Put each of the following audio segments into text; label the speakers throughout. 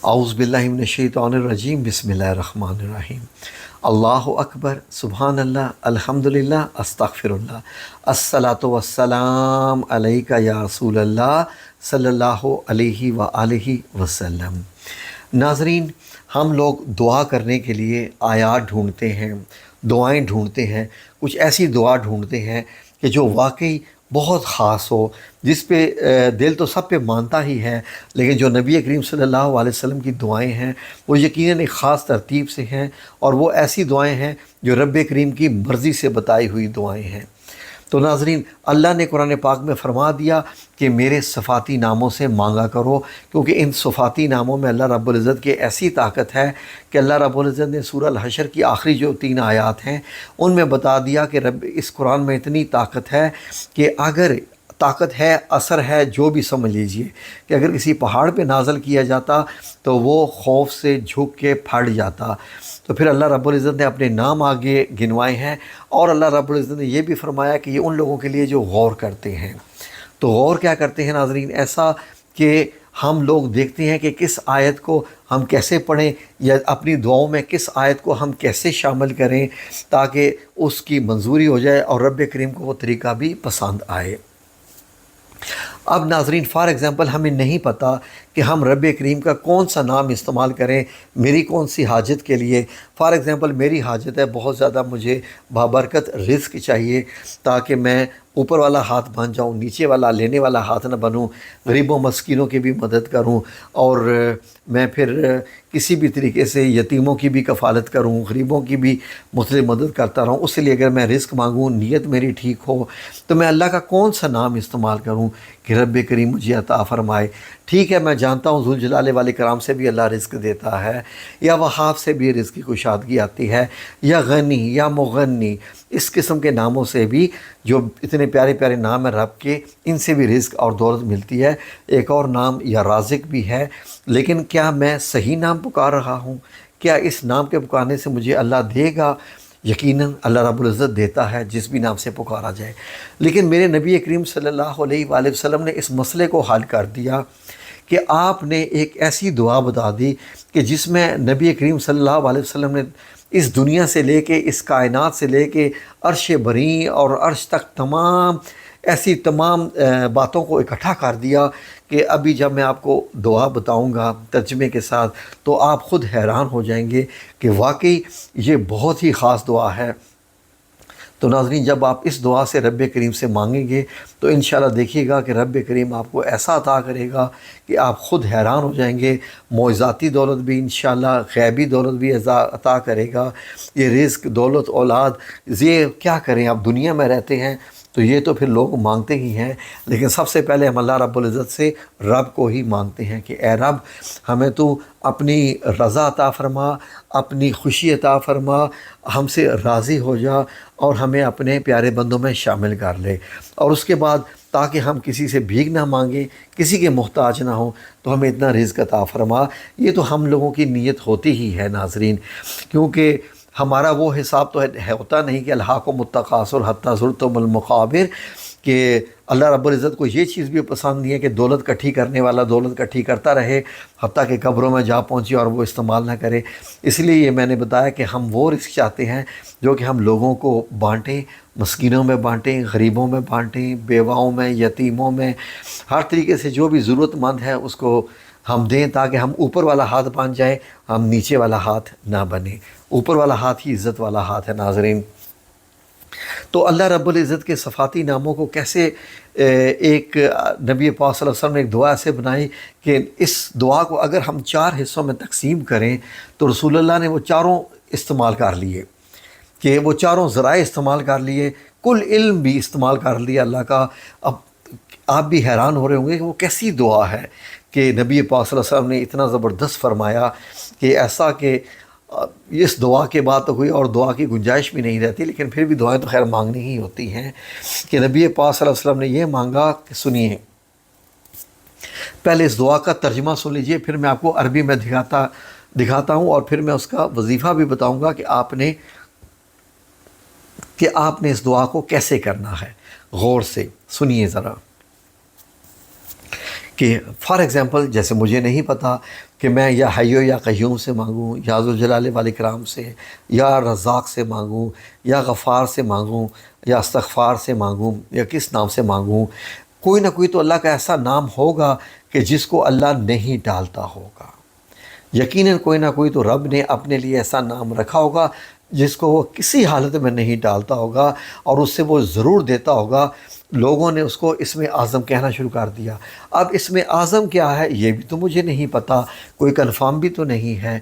Speaker 1: اعوذ باللہ من الشیطان الرجیم، بسم اللہ الرحمن الرحیم۔ اللہ اکبر، سبحان اللہ، الحمدللہ، استغفر اللہ، الصلاۃ والسلام علیک یا رسول اللہ صلی اللہ علیہ وآلہ وسلم۔ ناظرین، ہم لوگ دعا کرنے کے لیے آیات ڈھونڈتے ہیں، دعائیں ڈھونڈتے ہیں، کچھ ایسی دعا ڈھونڈتے ہیں کہ جو واقعی بہت خاص ہو، جس پہ دل تو سب پہ مانتا ہی ہے، لیکن جو نبی کریم صلی اللہ علیہ وسلم کی دعائیں ہیں وہ یقیناً ایک خاص ترتیب سے ہیں، اور وہ ایسی دعائیں ہیں جو رب کریم کی مرضی سے بتائی ہوئی دعائیں ہیں۔ تو ناظرین، اللہ نے قرآن پاک میں فرما دیا کہ میرے صفاتی ناموں سے مانگا کرو، کیونکہ ان صفاتی ناموں میں اللہ رب العزت کی ایسی طاقت ہے کہ اللہ رب العزت نے سورہ الحشر کی آخری جو 3 آیات ہیں ان میں بتا دیا کہ رب اس قرآن میں اتنی طاقت ہے کہ اگر طاقت ہے، اثر ہے، جو بھی سمجھ لیجئے کہ اگر کسی پہاڑ پہ نازل کیا جاتا تو وہ خوف سے جھک کے پھٹ جاتا۔ تو پھر اللہ رب العزت نے اپنے نام آگے گنوائے ہیں، اور اللہ رب العزت نے یہ بھی فرمایا کہ یہ ان لوگوں کے لیے جو غور کرتے ہیں۔ تو غور کیا کرتے ہیں ناظرین؟ ایسا کہ ہم لوگ دیکھتے ہیں کہ کس آیت کو ہم کیسے پڑھیں، یا اپنی دعاؤں میں کس آیت کو ہم کیسے شامل کریں تاکہ اس کی منظوری ہو جائے اور رب کریم کو وہ طریقہ بھی پسند آئے۔ اب ناظرین، فار ایگزامپل ہمیں نہیں پتہ کہ ہم رب کریم کا کون سا نام استعمال کریں میری کون سی حاجت کے لیے۔ فار ایگزامپل میری حاجت ہے بہت زیادہ، مجھے بابرکت رزق چاہیے تاکہ میں اوپر والا ہاتھ بن جاؤں، نیچے والا لینے والا ہاتھ نہ بنوں، غریبوں مسکینوں کی بھی مدد کروں، اور میں پھر کسی بھی طریقے سے یتیموں کی بھی کفالت کروں، غریبوں کی بھی مختلف مدد کرتا رہوں۔ اس لیے اگر میں رزق مانگوں، نیت میری ٹھیک ہو، تو میں اللہ کا کون سا نام استعمال کروں کہ رب کریم مجھے عطا فرمائے۔ ٹھیک ہے، میں جانتا ہوں ذوالجلال والاکرام سے بھی اللہ رزق دیتا ہے، یا وہاب سے بھی رزق کی کشادگی آتی ہے، یا غنی یا مغنی، اس قسم کے ناموں سے بھی، جو اتنے پیارے پیارے نام ہیں رب کے، ان سے بھی رزق اور دولت ملتی ہے۔ ایک اور نام یا رازق بھی ہے، لیکن کیا میں صحیح نام پکار رہا ہوں؟ کیا اس نام کے پکارنے سے مجھے اللہ دے گا؟ یقیناً اللہ رب العزت دیتا ہے جس بھی نام سے پکارا جائے۔ لیکن میرے نبی کریم صلی اللہ علیہ وآلہ وسلم نے اس مسئلے کو حل کر دیا کہ آپ نے ایک ایسی دعا بتا دی کہ جس میں نبی کریم صلی اللہ علیہ وسلم نے اس دنیا سے لے کے، اس کائنات سے لے کے عرش بریں اور عرش تک ایسی تمام باتوں کو اکٹھا کر دیا کہ ابھی جب میں آپ کو دعا بتاؤں گا ترجمے کے ساتھ تو آپ خود حیران ہو جائیں گے کہ واقعی یہ بہت ہی خاص دعا ہے۔ تو ناظرین، جب آپ اس دعا سے رب کریم سے مانگیں گے تو انشاءاللہ دیکھیے گا کہ رب کریم آپ کو ایسا عطا کرے گا کہ آپ خود حیران ہو جائیں گے۔ معجزاتی دولت بھی انشاءاللہ، غیبی دولت بھی عطا کرے گا۔ یہ رزق، دولت، اولاد، یہ کیا کریں، آپ دنیا میں رہتے ہیں تو یہ تو پھر لوگ مانگتے ہی ہیں، لیکن سب سے پہلے ہم اللہ رب العزت سے رب کو ہی مانگتے ہیں کہ اے رب، ہمیں تو اپنی رضا عطا فرما، اپنی خوشی عطا فرما، ہم سے راضی ہو جا، اور ہمیں اپنے پیارے بندوں میں شامل کر لے۔ اور اس کے بعد تاکہ ہم کسی سے بھیک نہ مانگیں، کسی کے محتاج نہ ہوں، تو ہمیں اتنا رزق عطا فرما۔ یہ تو ہم لوگوں کی نیت ہوتی ہی ہے ناظرین، کیونکہ ہمارا وہ حساب تو ہوتا نہیں کہ الہاکم التکاثر حتی زرتم المقابر، کہ اللہ رب العزت کو یہ چیز بھی پسند نہیں ہے کہ دولت کٹھی کرنے والا دولت کٹھی کرتا رہے حتیٰ کہ قبروں میں جا پہنچے اور وہ استعمال نہ کرے۔ اس لیے یہ میں نے بتایا کہ ہم وہ رزق چاہتے ہیں جو کہ ہم لوگوں کو بانٹیں، مسکینوں میں بانٹیں، غریبوں میں بانٹیں، بیواؤں میں، یتیموں میں، ہر طریقے سے جو بھی ضرورت مند ہے اس کو ہم دیں، تاکہ ہم اوپر والا ہاتھ بن جائیں، ہم نیچے والا ہاتھ نہ بنیں۔ اوپر والا ہاتھ ہی عزت والا ہاتھ ہے ناظرین۔ تو اللہ رب العزت کے صفاتی ناموں کو کیسے ایک نبی پاک صلی اللہ علیہ وسلم نے ایک دعا ایسے بنائی کہ اس دعا کو اگر ہم 4 حصوں میں تقسیم کریں تو رسول اللہ نے وہ چاروں استعمال کر لیے، کہ وہ چاروں ذرائع استعمال کر لیے، کل علم بھی استعمال کر لیا اللہ کا۔ اب آپ بھی حیران ہو رہے ہوں گے کہ وہ کیسی دعا ہے کہ نبی پاک صلی اللہ علیہ وسلم نے اتنا زبردست فرمایا کہ ایسا کہ اس دعا کے بعد تو کوئی اور دعا کی گنجائش بھی نہیں رہتی، لیکن پھر بھی دعائیں تو خیر مانگنی ہی ہوتی ہیں۔ کہ نبی پاک صلی اللہ علیہ وسلم نے یہ مانگا کہ سنیے، پہلے اس دعا کا ترجمہ سن لیجئے، پھر میں آپ کو عربی میں دکھاتا ہوں، اور پھر میں اس کا وظیفہ بھی بتاؤں گا کہ آپ نے اس دعا کو کیسے کرنا ہے۔ غور سے سنیے ذرا کہ فار ایگزامپل جیسے مجھے نہیں پتہ کہ میں یا حیو یا قیوم سے مانگوں، یا ذوالجلال والاکرام سے، یا رزاق سے مانگوں، یا غفار سے مانگوں، یا استغفار سے مانگوں، یا کس نام سے مانگوں، کوئی نہ کوئی تو اللہ کا ایسا نام ہوگا کہ جس کو اللہ نہیں ڈالتا ہوگا۔ یقیناً کوئی نہ کوئی تو رب نے اپنے لیے ایسا نام رکھا ہوگا جس کو وہ کسی حالت میں نہیں ڈالتا ہوگا، اور اس سے وہ ضرور دیتا ہوگا۔ لوگوں نے اس کو اسم اعظم کہنا شروع کر دیا۔ اب اسم اعظم کیا ہے یہ بھی تو مجھے نہیں پتہ، کوئی کنفرم بھی تو نہیں ہے۔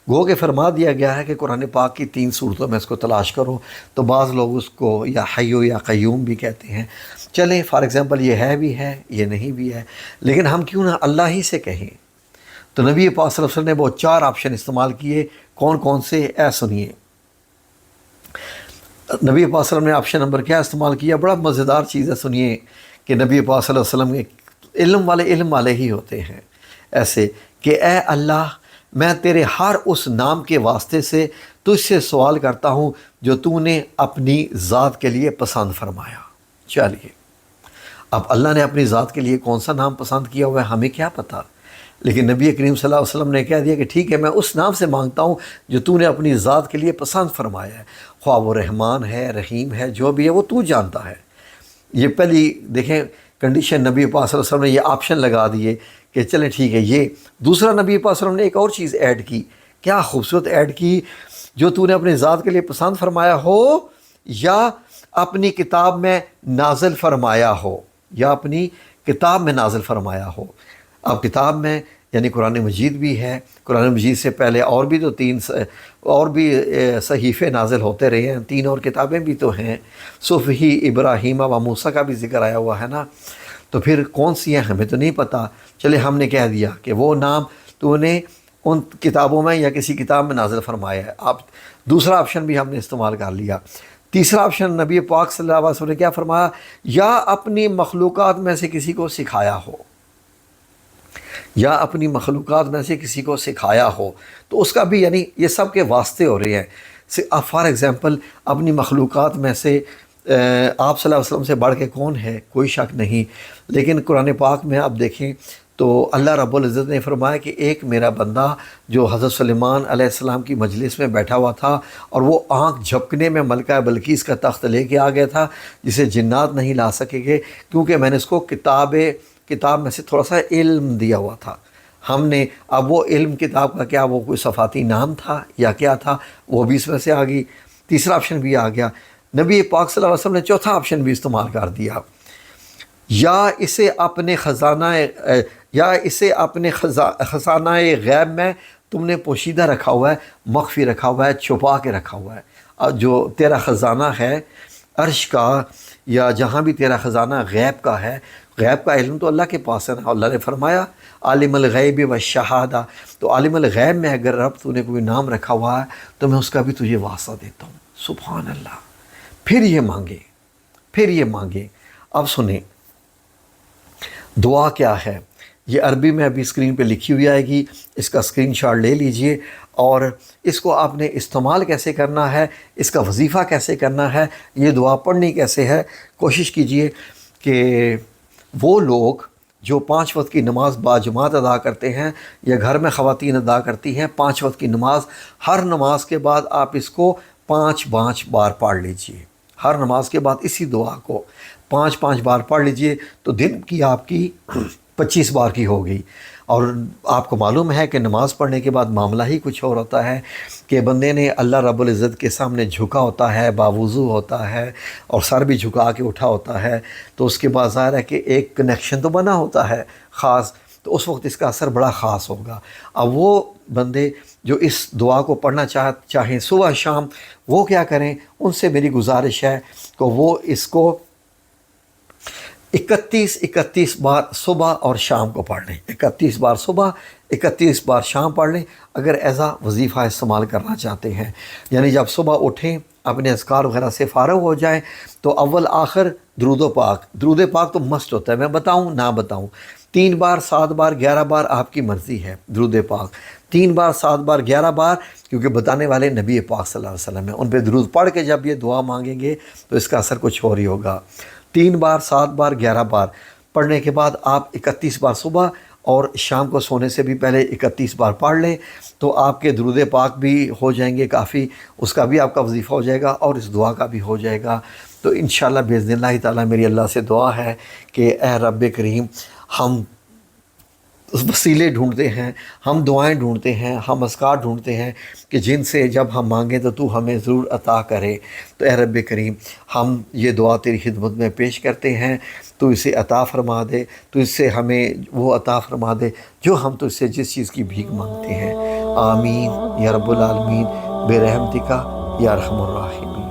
Speaker 1: گو کہ فرما دیا گیا ہے کہ قرآن پاک کی 3 صورتوں میں اس کو تلاش کرو، تو بعض لوگ اس کو یا حیو یا قیوم بھی کہتے ہیں۔ چلیں فار ایگزامپل یہ ہے بھی ہے، یہ نہیں بھی ہے، لیکن ہم کیوں نہ اللہ ہی سے کہیں؟ تو نبی پاک صلی اللہ علیہ وسلم نے وہ 4 آپشن استعمال کیے۔ کون کون سے؟ سنیے۔ نبی پاک صلی اللہ علیہ وسلم نے آپشن نمبر کیا استعمال کیا؟ بڑا مزیدار چیز ہے، سنیے کہ نبی پاک صلی اللہ علیہ وسلم کے علم والے ہی ہوتے ہیں ایسے کہ اے اللہ، میں تیرے ہر اس نام کے واسطے سے تجھ سے سوال کرتا ہوں جو تو نے اپنی ذات کے لیے پسند فرمایا۔ چلیے، اب اللہ نے اپنی ذات کے لیے کون سا نام پسند کیا ہوا ہے ہمیں کیا پتہ، لیکن نبی کریم صلی اللہ علیہ وسلم نے کہہ دیا کہ ٹھیک ہے، میں اس نام سے مانگتا ہوں جو تو نے اپنی ذات کے لیے پسند فرمایا ہے، خواہ وہ رحمان ہے، رحیم ہے، جو بھی ہے وہ تو جانتا ہے۔ یہ پہلی دیکھیں کنڈیشن نبی پاک صلی اللہ علیہ وسلم نے یہ آپشن لگا دیے کہ چلیں ٹھیک ہے یہ۔ دوسرا نبی پاک صلی اللہ علیہ وسلم نے ایک اور چیز ایڈ کی، کیا خوبصورت ایڈ کی، جو تو نے اپنی ذات کے لیے پسند فرمایا ہو یا اپنی کتاب میں نازل فرمایا ہو، یا اپنی کتاب میں نازل فرمایا ہو۔ اب کتاب میں یعنی قرآن مجید بھی ہے، قرآن مجید سے پہلے اور بھی تو 3 اور بھی صحیفے نازل ہوتے رہے ہیں، 3 اور کتابیں بھی تو ہیں، صحف ابراہیم و موسیٰ کا بھی ذکر آیا ہوا ہے نا، تو پھر کون سی ہیں ہمیں تو نہیں پتہ۔ چلے ہم نے کہہ دیا کہ وہ نام تو نے ان کتابوں میں یا کسی کتاب میں نازل فرمایا ہے۔ اب دوسرا آپشن بھی ہم نے استعمال کر لیا۔ تیسرا آپشن نبی پاک صلی اللہ علیہ وسلم نے کیا فرمایا؟ یا اپنی مخلوقات میں سے کسی کو سکھایا ہو، یا اپنی مخلوقات میں سے کسی کو سکھایا ہو، تو اس کا بھی یعنی یہ سب کے واسطے ہو رہے ہیں۔ اب فار ایگزامپل اپنی مخلوقات میں سے آپ صلی اللہ علیہ وسلم سے بڑھ کے کون ہے؟ کوئی شک نہیں، لیکن قرآن پاک میں آپ دیکھیں تو اللہ رب العزت نے فرمایا کہ ایک میرا بندہ جو حضرت سلیمان علیہ السلام کی مجلس میں بیٹھا ہوا تھا، اور وہ آنکھ جھپکنے میں ملکہ بلقیس کا تخت لے کے آ گیا تھا، جسے جنات نہیں لا سکے گے، کیونکہ میں نے اس کو کتاب میں سے تھوڑا سا علم دیا ہوا تھا۔ ہم نے اب وہ علم کتاب کا کیا وہ کوئی صفاتی نام تھا یا کیا تھا، وہ بھی اس میں سے آ گئی، تیسرا آپشن بھی آ گیا۔ نبی پاک صلی اللہ علیہ وسلم نے چوتھا آپشن بھی استعمال کر دیا، یا اسے اپنے خزانہ غیب میں تم نے پوشیدہ رکھا ہوا ہے، مخفی رکھا ہوا ہے، چھپا کے رکھا ہوا ہے۔ اور جو تیرا خزانہ ہے عرش کا، یا جہاں بھی تیرا خزانہ غیب کا ہے، غیب کا علم تو اللہ کے پاس ہے نا۔ اللہ نے فرمایا عالم الغیب والشہادہ، تو عالم الغیب میں اگر رب تو نے کوئی نام رکھا ہوا ہے تو میں اس کا بھی تجھے واسطہ دیتا ہوں۔ سبحان اللہ۔ پھر یہ مانگے۔ اب سنیں دعا کیا ہے، یہ عربی میں ابھی اسکرین پہ لکھی ہوئی آئے گی، اس کا اسکرین شاٹ لے لیجئے، اور اس کو آپ نے استعمال کیسے کرنا ہے، اس کا وظیفہ کیسے کرنا ہے، یہ دعا پڑھنی کیسے ہے۔ کوشش کیجئے کہ وہ لوگ جو 5 وقت کی نماز باجماعت ادا کرتے ہیں، یا گھر میں خواتین ادا کرتی ہیں 5 وقت کی نماز، ہر نماز کے بعد آپ اس کو 5 بار پڑھ لیجئے۔ ہر نماز کے بعد اسی دعا کو 5 بار پڑھ لیجئے، تو دن کی آپ کی 25 بار کی ہو گئی۔ اور آپ کو معلوم ہے کہ نماز پڑھنے کے بعد معاملہ ہی کچھ اور ہوتا ہے کہ بندے نے اللہ رب العزت کے سامنے جھکا ہوتا ہے، باوضو ہوتا ہے، اور سر بھی جھکا کے اٹھا ہوتا ہے، تو اس کے بعد ظاہر ہے کہ ایک کنیکشن تو بنا ہوتا ہے خاص، تو اس وقت اس کا اثر بڑا خاص ہوگا۔ اب وہ بندے جو اس دعا کو پڑھنا چاہیں صبح شام، وہ کیا کریں؟ ان سے میری گزارش ہے کہ وہ اس کو 31 بار صبح اور شام کو پڑھ لیں۔ 31 بار صبح، 31 بار شام پڑھ لیں، اگر ایسا وظیفہ استعمال کرنا چاہتے ہیں۔ یعنی جب صبح اٹھیں، اپنے اذکار وغیرہ سے فارغ ہو جائیں، تو اول آخر درود و پاک تو مسٹ ہوتا ہے، میں بتاؤں نہ بتاؤں، 3 بار 7 بار 11 بار آپ کی مرضی ہے۔ درود پاک 3 بار 7 بار 11 بار، کیونکہ بتانے والے نبی پاک صلی اللہ علیہ وسلم ہیں، ان پہ درود پڑھ کے جب یہ دعا مانگیں گے تو اس کا اثر کچھ اور ہی ہوگا۔ 3 بار 7 بار 11 بار، پڑھنے کے بعد آپ 31 بار صبح اور شام کو سونے سے بھی پہلے 31 بار پڑھ لیں تو آپ کے درود پاک بھی ہو جائیں گے کافی، اس کا بھی آپ کا وظیفہ ہو جائے گا اور اس دعا کا بھی ہو جائے گا۔ تو انشاءاللہ باذن اللہ تعالیٰ میری اللہ سے دعا ہے کہ اے رب کریم، ہم وسیلے ڈھونڈتے ہیں، ہم دعائیں ڈھونڈتے ہیں، ہم اذکار ڈھونڈتے ہیں کہ جن سے جب ہم مانگیں تو ہمیں ضرور عطا کرے۔ تو اے رب کریم، ہم یہ دعا تیری خدمت میں پیش کرتے ہیں، تو اسے عطا فرما دے، تو اس سے ہمیں وہ عطا فرما دے جو ہم تو اس سے جس چیز کی بھیک مانگتے ہیں۔ آمین یا رب العالمین برحمتک یا ارحم الراحمین۔